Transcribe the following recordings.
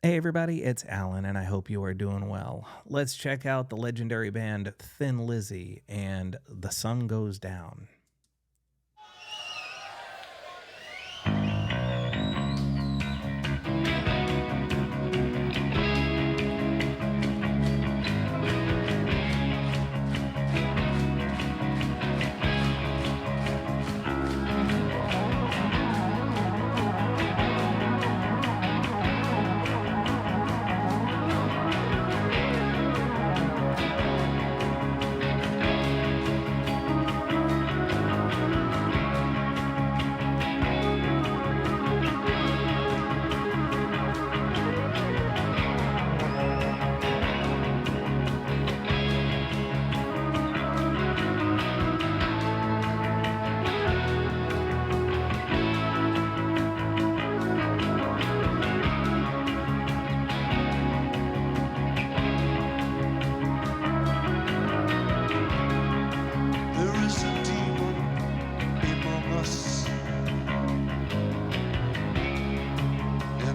Hey everybody, it's Alan, and I hope you are doing well. Let's check out the legendary band Thin Lizzy and The Sun Goes Down.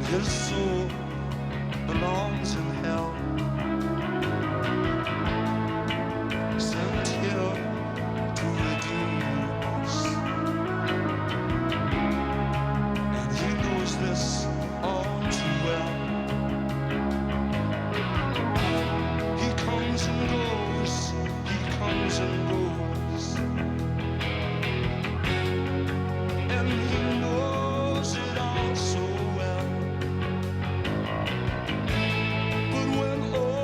His soul belongs in hell, sent here to redeem us, and he knows this all too well. He comes and goes, he comes and goes, and he knows it all so well. When all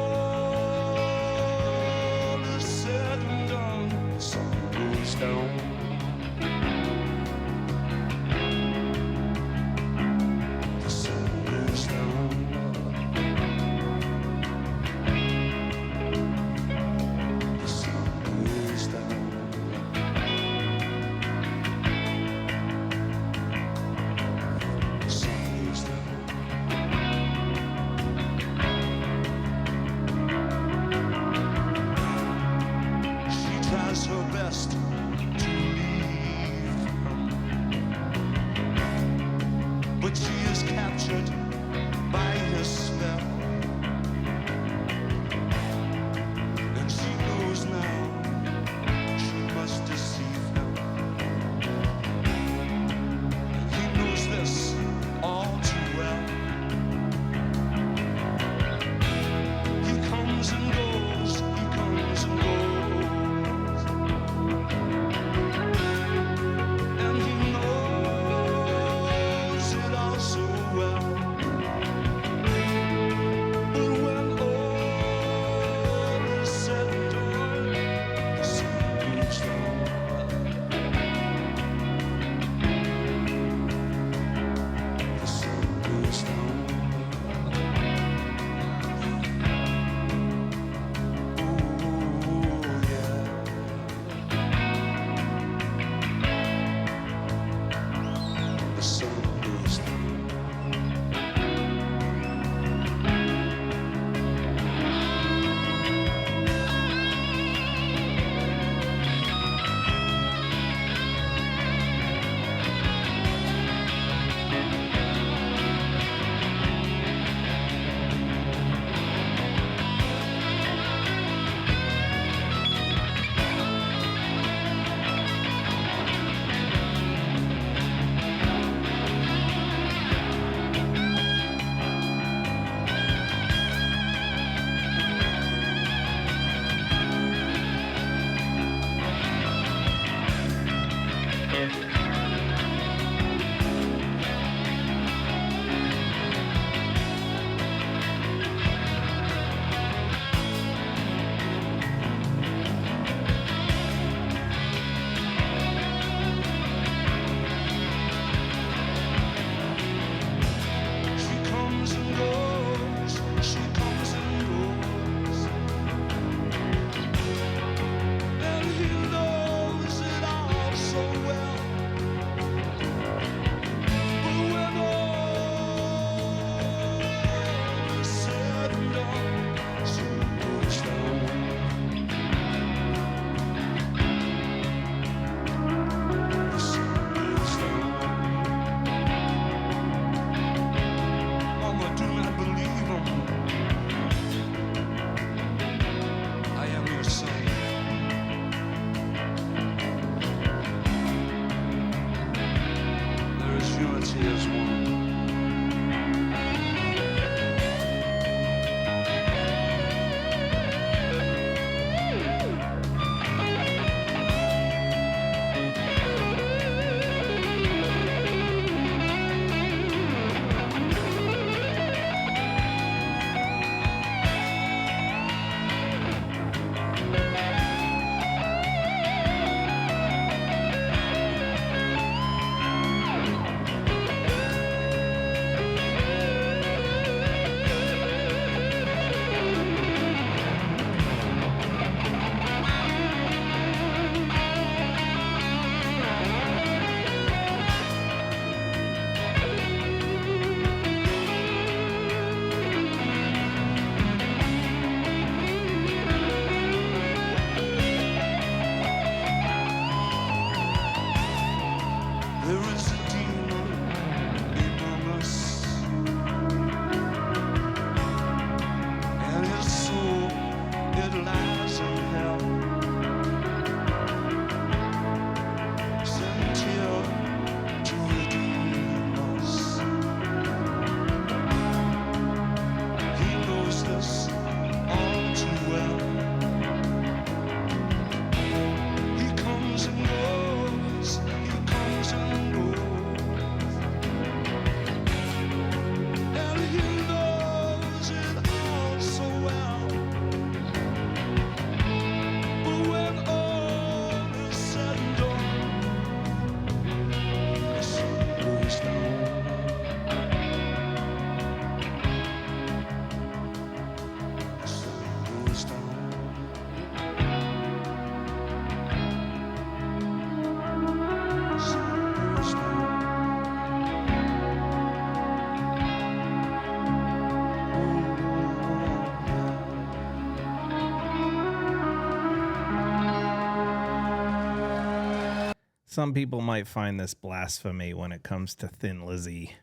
some people might find this blasphemy when it comes to Thin Lizzy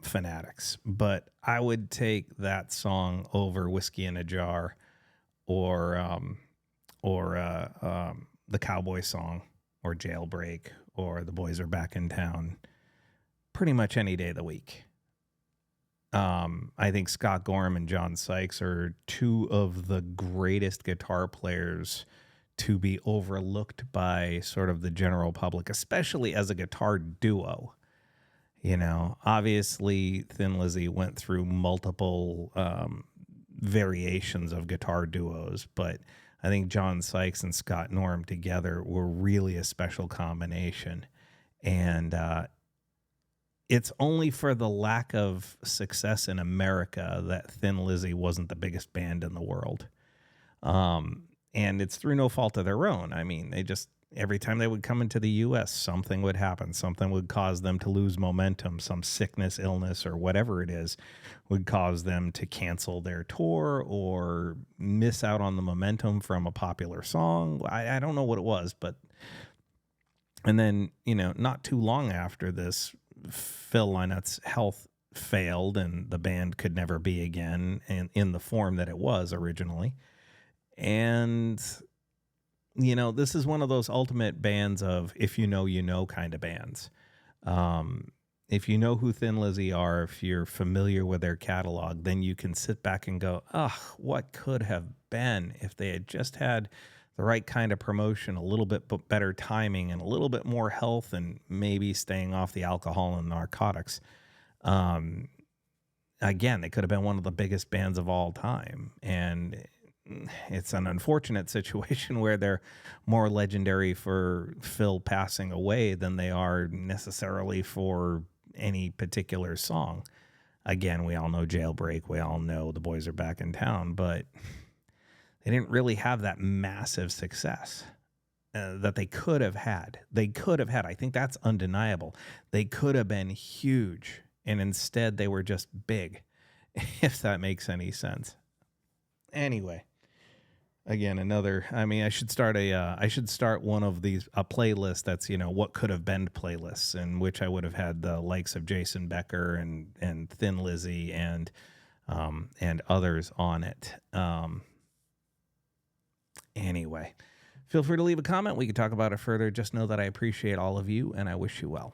fanatics, but I would take that song over Whiskey in a Jar or the Cowboy Song or Jailbreak or The Boys Are Back in Town pretty much any day of the week. I think Scott Gorham and John Sykes are two of the greatest guitar players to be overlooked by sort of the general public, especially as a guitar duo. You know, obviously Thin Lizzy went through multiple variations of guitar duos, but I think John Sykes and Scott Norm together were really a special combination. And it's only for the lack of success in America that Thin Lizzy wasn't the biggest band in the world. And it's through no fault of their own. I mean, they just, every time they would come into the U.S., something would happen. Something would cause them to lose momentum. Some sickness, illness, or whatever it is would cause them to cancel their tour or miss out on the momentum from a popular song. I don't know what it was, but... And then, you know, not too long after this, phillynott's health failed and the band could never be again in the form that it was originally. And, you know, this is one of those ultimate bands of if you know kind of bands. If you know who Thin Lizzy are, if you're familiar with their catalog, then you can sit back and go, what could have been if they had just had the right kind of promotion, a little bit better timing, and a little bit more health, and maybe staying off the alcohol and narcotics. Again, they could have been one of the biggest bands of all time. And it's an unfortunate situation where they're more legendary for Phil passing away than they are necessarily for any particular song. Again, we all know Jailbreak. We all know The Boys Are Back in Town, but they didn't really have that massive success that they could have had. They could have had. I think that's undeniable. They could have been huge, and instead they were just big, if that makes any sense. Anyway, again, I should start one of these, a playlist that's, you know, what could have been playlists, in which I would have had the likes of Jason Becker and Thin Lizzy and others on it. Anyway, feel free to leave a comment. We can talk about it further. Just know that I appreciate all of you and I wish you well.